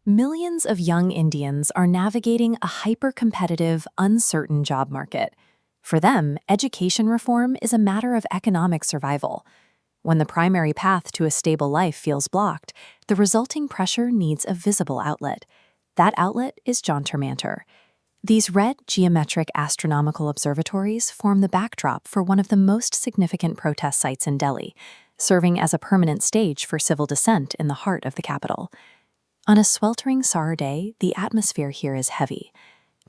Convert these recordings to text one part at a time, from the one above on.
Millions of young Indians are navigating a hyper-competitive, uncertain job market. For them, education reform is a matter of economic survival. When the primary path to a stable life feels blocked, the resulting pressure needs a visible outlet. That outlet is JantarMantar. These red, geometric astronomical observatories form the backdrop for one of the most significant protest sites in Delhi, serving as a permanent stage for civil dissent in the heart of the capital. On a sweltering summer day, the atmosphere here is heavy.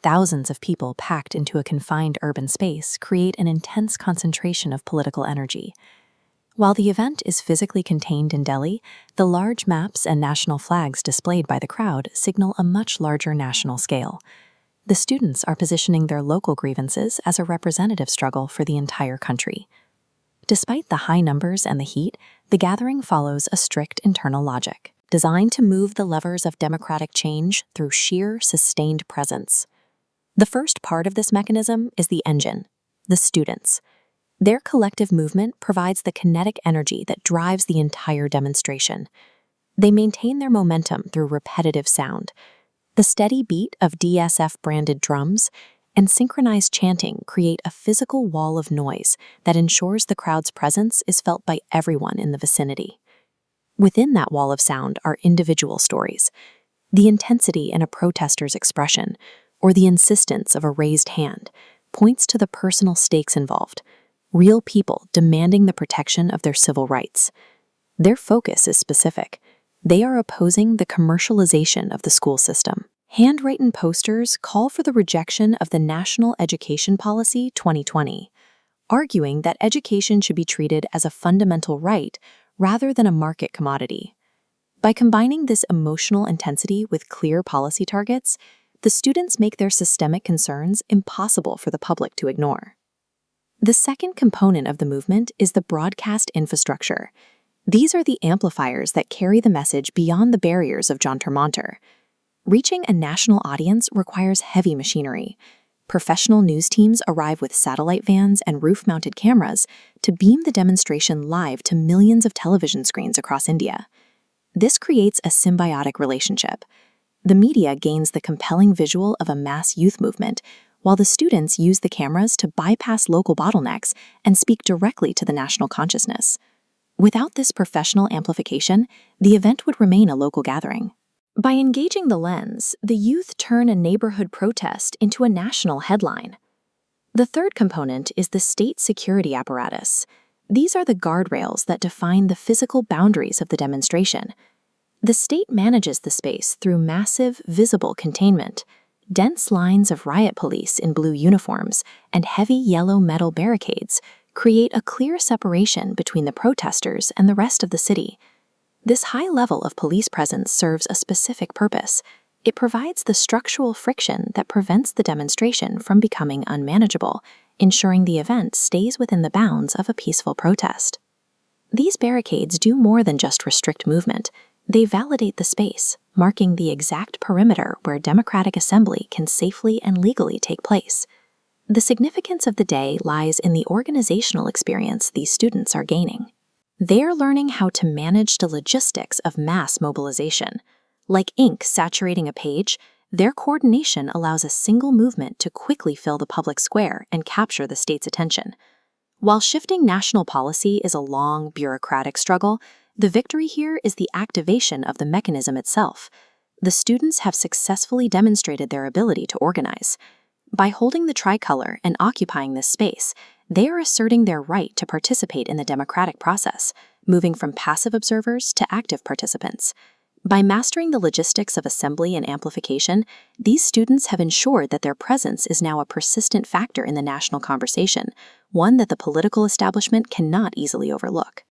Thousands of people packed into a confined urban space create an intense concentration of political energy. While the event is physically contained in Delhi, the large maps and national flags displayed by the crowd signal a much larger national scale. The students are positioning their local grievances as a representative struggle for the entire country. Despite the high numbers and the heat, the gathering follows a strict internal logic, designed to move the levers of democratic change through sheer, sustained presence. The first part of this mechanism is the engine, the students. Their collective movement provides the kinetic energy that drives the entire demonstration. They maintain their momentum through repetitive sound. The steady beat of DSF-branded drums and synchronized chanting create a physical wall of noise that ensures the crowd's presence is felt by everyone in the vicinity. Within that wall of sound are individual stories. The intensity in a protester's expression, or the insistence of a raised hand, points to the personal stakes involved, real people demanding the protection of their civil rights. Their focus is specific. They are opposing the commercialization of the school system. Handwritten posters call for the rejection of the National Education Policy 2020, arguing that education should be treated as a fundamental right rather than a market commodity. By combining this emotional intensity with clear policy targets, the students make their systemic concerns impossible for the public to ignore. The second component of the movement is the broadcast infrastructure. These are the amplifiers that carry the message beyond the barriers of JantarMantar. Reaching a national audience requires heavy machinery. Professional news teams arrive with satellite vans and roof-mounted cameras to beam the demonstration live to millions of television screens across India. This creates a symbiotic relationship. The media gains the compelling visual of a mass youth movement, while the students use the cameras to bypass local bottlenecks and speak directly to the national consciousness. Without this professional amplification, the event would remain a local gathering. By engaging the lens, the youth turn a neighborhood protest into a national headline. The third component is the state security apparatus. These are the guardrails that define the physical boundaries of the demonstration. The state manages the space through massive, visible containment. Dense lines of riot police in blue uniforms and heavy yellow metal barricades create a clear separation between the protesters and the rest of the city. This high level of police presence serves a specific purpose. It provides the structural friction that prevents the demonstration from becoming unmanageable, ensuring the event stays within the bounds of a peaceful protest. These barricades do more than just restrict movement. They validate the space, marking the exact perimeter where democratic assembly can safely and legally take place. The significance of the day lies in the organizational experience these students are gaining. They're learning how to manage the logistics of mass mobilization. Like ink saturating a page, their coordination allows a single movement to quickly fill the public square and capture the state's attention. While shifting national policy is a long, bureaucratic struggle, the victory here is the activation of the mechanism itself. The students have successfully demonstrated their ability to organize. By holding the tricolor and occupying this space, they are asserting their right to participate in the democratic process, moving from passive observers to active participants. By mastering the logistics of assembly and amplification, these students have ensured that their presence is now a persistent factor in the national conversation, one that the political establishment cannot easily overlook.